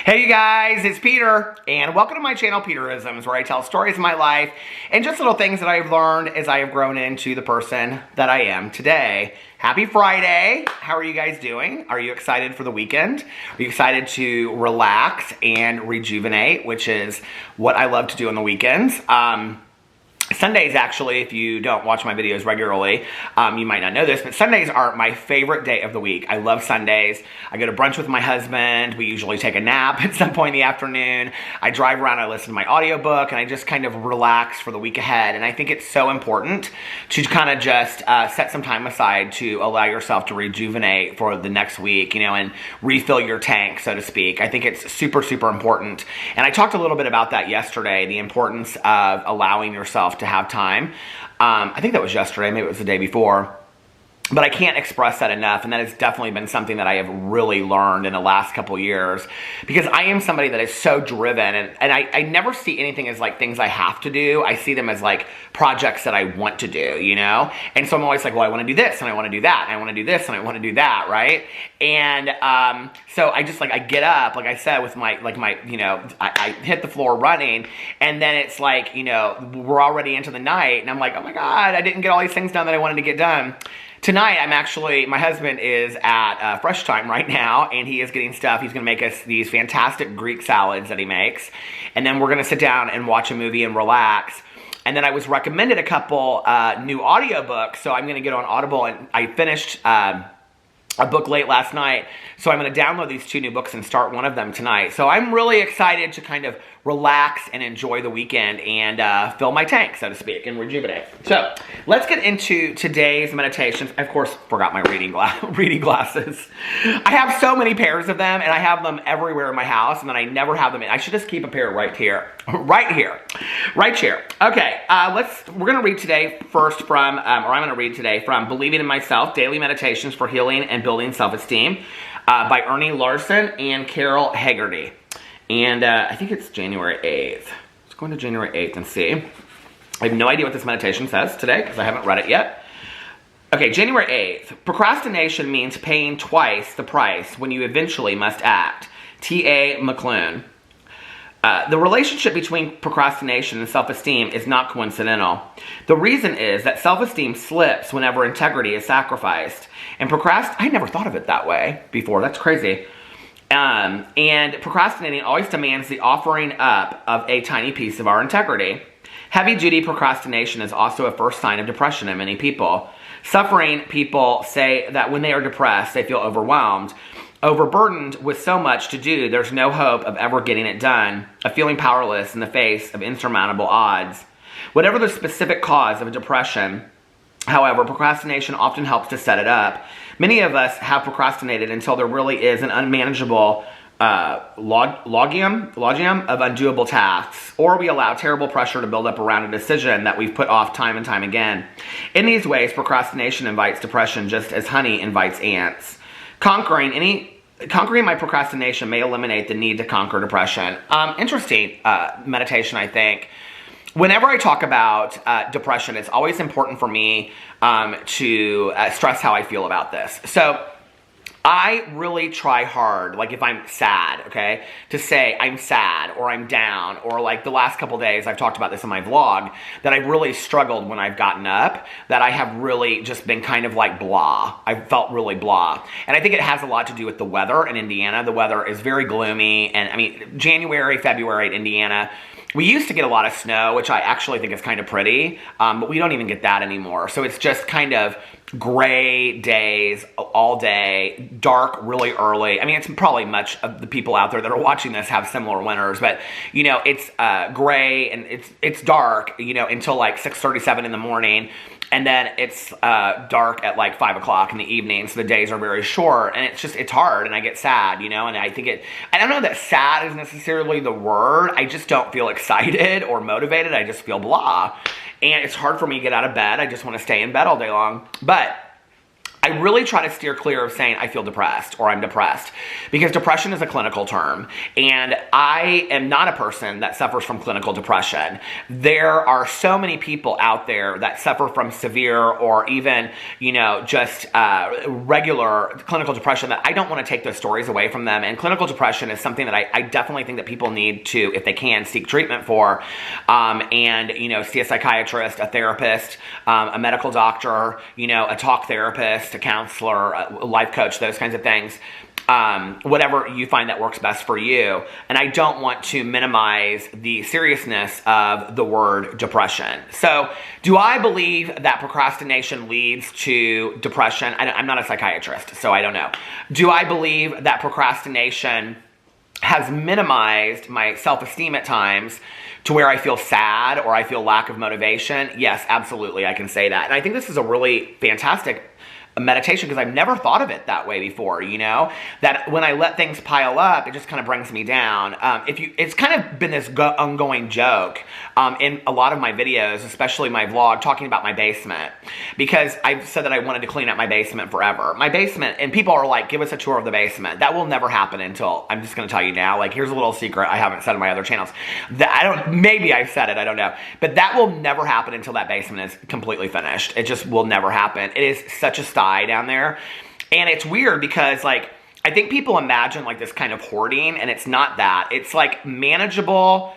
Hey you guys, it's Peter, and welcome to my channel, Peterisms, where I tell stories of my life and just little things that I've learned as I have grown into the person that I am today. Happy Friday. How are you guys doing? Are you excited for the weekend? Are you excited to relax and rejuvenate, which is what I love to do on the weekends? Sundays, actually, if you don't watch my videos regularly, you might not know this, but Sundays are my favorite day of the week. I love Sundays. I go to brunch with my husband. We usually take a nap at some point in the afternoon. I drive around, I listen to my audiobook, and I just kind of relax for the week ahead. And I think it's so important to kind of just set some time aside to allow yourself to rejuvenate for the next week, you know, and refill your tank, so to speak. I think it's super, super important. And I talked a little bit about that yesterday, the importance of allowing yourself to have time. I think that was yesterday, maybe it was the day before. But I can't express that enough, and that has definitely been something that I have really learned in the last couple years, because I am somebody that is so driven, and I never see anything as like things I have to do. I see them as like projects that I want to do, you know? And so I'm always like, well, I want to do this, and I want to do that, and I want to do this, and I want to do that, right? And so I just like, I get up, like I said, with my, you know, I hit the floor running, and then it's like, you know, we're already into the night, and I'm like, oh my God, I didn't get all these things done that I wanted to get done. Tonight, my husband is at Fresh Time right now, and he is getting stuff. He's going to make us these fantastic Greek salads that he makes, and then we're going to sit down and watch a movie and relax. And then I was recommended a couple new audiobooks, so I'm going to get on Audible, and I finished a book late last night, so I'm going to download these two new books and start one of them tonight. So I'm really excited to kind of relax and enjoy the weekend and fill my tank, so to speak, and rejuvenate. So let's get into today's meditations. I, of course, forgot my reading glasses. I have so many pairs of them, and I have them everywhere in my house, and then I never have them in. I should just keep a pair right here. Right here. Okay, we're going to read today first from, I'm going to read today from Believing in Myself, Daily Meditations for Healing and Building Self-Esteem by Ernie Larson and Carol Haggerty. And I think it's January 8th. Let's go into January 8th and see. I have no idea what this meditation says today because I haven't read it yet. Okay, January 8th. Procrastination means paying twice the price when you eventually must act. T.A. McClune. The relationship between procrastination and self-esteem is not coincidental. The reason is that self-esteem slips whenever integrity is sacrificed. And I never thought of it that way before. That's crazy. And procrastinating always demands the offering up of a tiny piece of our integrity. Heavy-duty procrastination is also a first sign of depression in many people. Suffering people say that when they are depressed, they feel overwhelmed. Overburdened with so much to do, there's no hope of ever getting it done, of feeling powerless in the face of insurmountable odds. Whatever the specific cause of a depression, however, procrastination often helps to set it up. Many of us have procrastinated until there really is an unmanageable logjam of undoable tasks, or we allow terrible pressure to build up around a decision that we've put off time and time again. In these ways, procrastination invites depression just as honey invites ants. Conquering my procrastination may eliminate the need to conquer depression. Interesting meditation, I think. Whenever I talk about depression, it's always important for me to stress how I feel about this. So I really try hard, like if I'm sad, okay, to say I'm sad or I'm down, or like the last couple days, I've talked about this in my vlog, that I've really struggled when I've gotten up, that I have really just been kind of like blah. I've felt really blah. And I think it has a lot to do with the weather in Indiana. The weather is very gloomy, and I mean, January, February in Indiana, we used to get a lot of snow, which I actually think is kind of pretty, but we don't even get that anymore. So it's just kind of gray days all day, dark really early. I mean, it's probably much of the people out there that are watching this have similar winters, but you know, it's gray and it's dark, you know, until like 6:37 in the morning. And then it's dark at like 5 o'clock in the evening, so the days are very short, and it's hard, and I get sad, you know, and I don't know that sad is necessarily the word. I just don't feel excited or motivated. I just feel blah. And it's hard for me to get out of bed. I just want to stay in bed all day long. But I really try to steer clear of saying I feel depressed or I'm depressed, because depression is a clinical term, and I am not a person that suffers from clinical depression. There are so many people out there that suffer from severe or even, just regular clinical depression that I don't want to take those stories away from them. And clinical depression is something that I definitely think that people need to, if they can, seek treatment for, and see a psychiatrist, a therapist, a medical doctor, a talk therapist, a counselor, a life coach, those kinds of things. Whatever you find that works best for you. And I don't want to minimize the seriousness of the word depression. So, do I believe that procrastination leads to depression? I'm not a psychiatrist, so I don't know. Do I believe that procrastination has minimized my self-esteem at times to where I feel sad or I feel lack of motivation? Yes, absolutely, I can say that. And I think this is a really fantastic meditation, because I've never thought of it that way before, that when I let things pile up, it just kind of brings me down. It's kind of been this ongoing joke in a lot of my videos, especially my vlog, talking about my basement, because I've said that I wanted to clean out my basement forever. My basement, and people are like, give us a tour of the basement. That will never happen until, I'm just going to tell you now, like, here's a little secret I haven't said in my other channels. Maybe I've said it, I don't know. But that will never happen until that basement is completely finished. It just will never happen. It is such a style down there. And it's weird because, like, I think people imagine like this kind of hoarding, and it's not that. It's like manageable,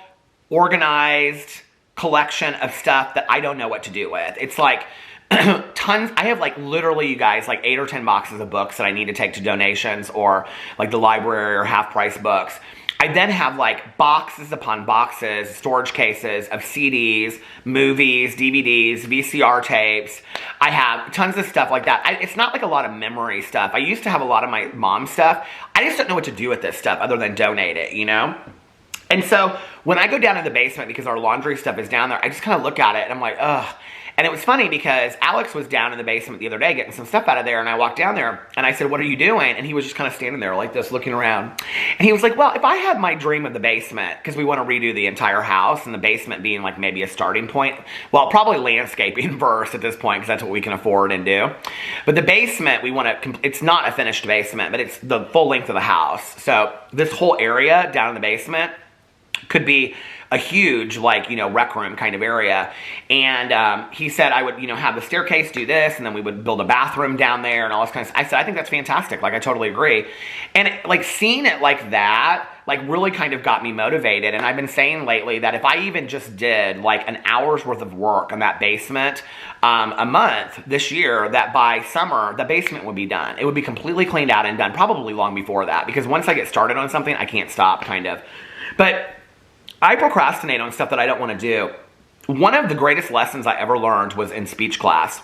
organized collection of stuff that I don't know what to do with. It's like tons. I have like literally, you guys, like 8 or 10 boxes of books that I need to take to donations or like the library or half price books. I then have like boxes upon boxes, storage cases of CDs, movies, DVDs, VCR tapes. I have tons of stuff like that. It's not like a lot of memory stuff. I used to have a lot of my mom's stuff. I just don't know what to do with this stuff other than donate it, And so when I go down in the basement, because our laundry stuff is down there, I just kind of look at it and I'm like, ugh. And it was funny because Alex was down in the basement the other day getting some stuff out of there, and I walked down there and I said, what are you doing? And he was just kind of standing there like this, looking around. And he was like, well, if I had my dream of the basement, because we want to redo the entire house, and the basement being like maybe a starting point, well, probably landscaping first at this point, because that's what we can afford and do. But the basement, we want to, it's not a finished basement, but it's the full length of the house. So this whole area down in the basement could be a huge, like, rec room kind of area. And he said I would, have the staircase do this, and then we would build a bathroom down there and all this kind of stuff. I said, I think that's fantastic. Like, I totally agree. And like seeing it like that, like really kind of got me motivated. And I've been saying lately that if I even just did like an hour's worth of work on that basement a month this year, that by summer, the basement would be done. It would be completely cleaned out and done, probably long before that. Because once I get started on something, I can't stop, kind of. But I procrastinate on stuff that I don't want to do. One of the greatest lessons I ever learned was in speech class.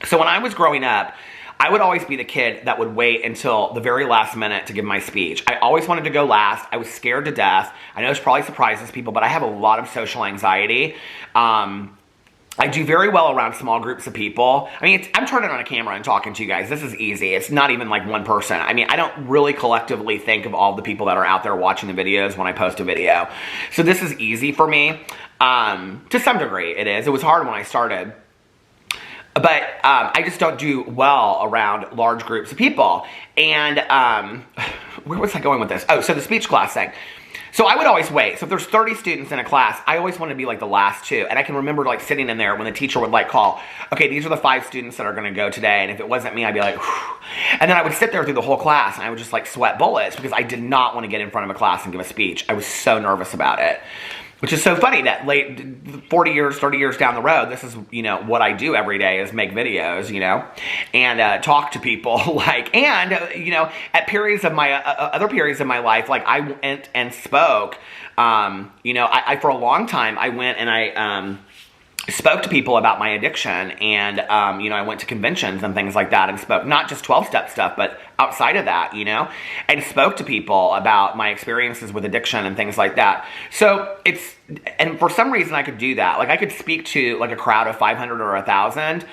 So when I was growing up, I would always be the kid that would wait until the very last minute to give my speech. I always wanted to go last. I was scared to death. I know this probably surprises people, but I have a lot of social anxiety. I do very well around small groups of people. I mean, I'm turning on a camera and talking to you guys. This is easy. It's not even like one person. I mean, I don't really collectively think of all the people that are out there watching the videos when I post a video. So this is easy for me. To some degree, it is. It was hard when I started. But I just don't do well around large groups of people. And where was I going with this? Oh, so the speech class thing. So I would always wait. So if there's 30 students in a class, I always want to be like the last two. And I can remember like sitting in there when the teacher would like call, okay, these are the 5 students that are going to go today. And if it wasn't me, I'd be like, whew. And then I would sit there through the whole class and I would just like sweat bullets because I did not want to get in front of a class and give a speech. I was so nervous about it. Which is so funny that 40 years, 30 years down the road, this is, what I do every day is make videos, and talk to people, at periods of my, other periods of my life, like I went and spoke, I for a long time, I went and I, spoke to people about my addiction, and, I went to conventions and things like that and spoke, not just 12-step stuff, but outside of that, and spoke to people about my experiences with addiction and things like that. So and for some reason I could do that. Like I could speak to like a crowd of 500 or 1,000,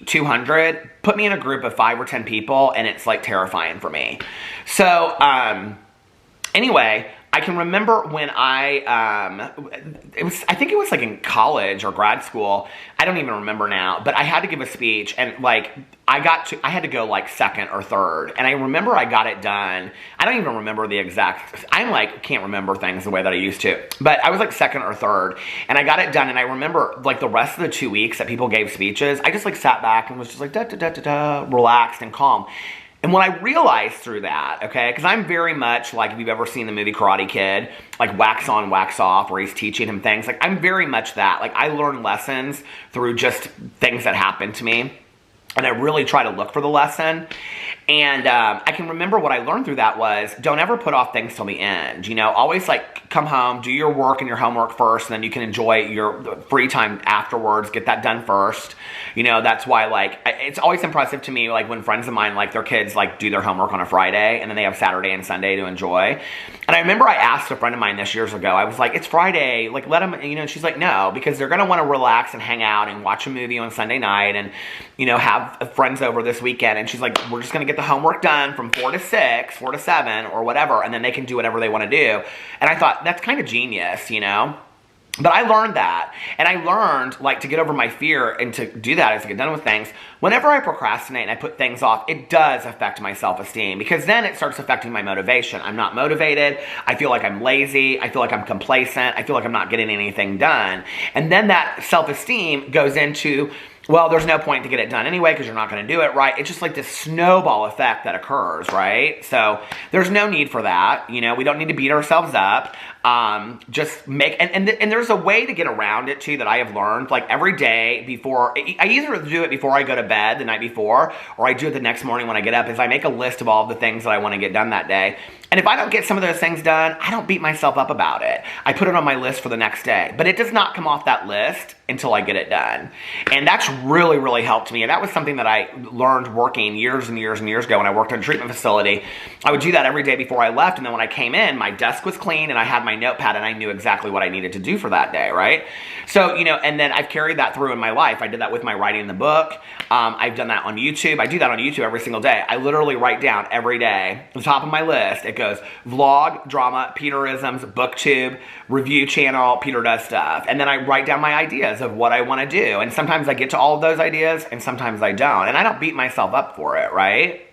200, put me in a group of 5 or 10 people, and it's like terrifying for me. So, anyway, I can remember when I think it was like in college or grad school. I don't even remember now, but I had to give a speech, and like I had to go like second or third, and I remember I got it done. I don't even remember the exact, I'm like, can't remember things the way that I used to, but I was like second or third, and I got it done, and I remember like the rest of the 2 weeks that people gave speeches, I just like sat back and was just like relaxed and calm. And when I realized through that, okay, because I'm very much like, if you've ever seen the movie Karate Kid, like wax on, wax off, where he's teaching him things, like I'm very much that. Like I learn lessons through just things that happen to me. And I really try to look for the lesson. And I can remember what I learned through that was, don't ever put off things till the end. You know, always like come home, do your work and your homework first, and then you can enjoy your free time afterwards. Get that done first. You know, that's why like, it's always impressive to me, like when friends of mine, like their kids like do their homework on a Friday, and then they have Saturday and Sunday to enjoy. And I remember I asked a friend of mine this years ago, I was like, it's Friday, like let them, you know, and she's like, no, because they're going to want to relax and hang out and watch a movie on Sunday night and, you know, have friends over this weekend. And she's like, we're just going to get the homework done from 4 to 6, 4 to 7 or whatever, and then they can do whatever they want to do. And I thought, that's kind of genius, you know? But I learned that, and I learned like to get over my fear and to do that is to get done with things. Whenever I procrastinate and I put things off, it does affect my self-esteem, because then it starts affecting my motivation. I'm not motivated. I feel like I'm lazy. I feel like I'm complacent. I feel like I'm not getting anything done. And then that self-esteem goes into, well, there's no point to get it done anyway because you're not going to do it, right? It's just like this snowball effect that occurs, right? So there's no need for that. You know, we don't need to beat ourselves up. Just make, and there's a way to get around it too that I have learned. Like every day before, I either do it before I go to bed the night before, or I do it the next morning when I get up, is I make a list of all the things that I want to get done that day. And if I don't get some of those things done, I don't beat myself up about it. I put it on my list for the next day. But it does not come off that list until I get it done. And that's really, really helped me. And that was something that I learned working years and years and years ago when I worked in a treatment facility. I would do that every day before I left. And then when I came in, my desk was clean and I had my notepad and I knew exactly what I needed to do for that day, right? So, you know, and then I've carried that through in my life. I did that with my writing the book. I've done that on YouTube. I do that on YouTube every single day. I literally write down every day, at the top of my list, it goes vlog, drama, Peterisms, booktube, review channel, Peter does stuff. And then I write down my ideas of what I want to do. And sometimes I get to all of those ideas and sometimes I don't. And I don't beat myself up for it, right?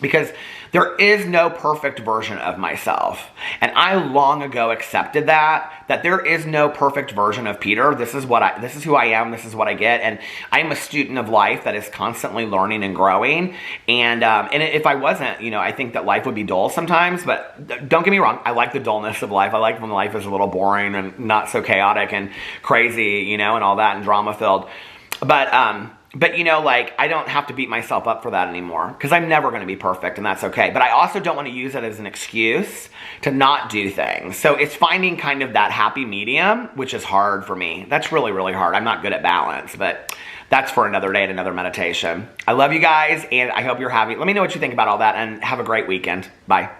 Because there is no perfect version of myself. And I long ago accepted that there is no perfect version of Peter. This is who I am, this is what I get. And I'm a student of life that is constantly learning and growing. And if I wasn't, you know, I think that life would be dull sometimes, but don't get me wrong, I like the dullness of life. I like when life is a little boring and not so chaotic and crazy, you know, and all that and drama filled. But, you know, like, I don't have to beat myself up for that anymore because I'm never going to be perfect, and that's okay. But I also don't want to use it as an excuse to not do things. So it's finding kind of that happy medium, which is hard for me. That's really, really hard. I'm not good at balance, but that's for another day and another meditation. I love you guys, and I hope you're happy. Let me know what you think about all that, and have a great weekend. Bye.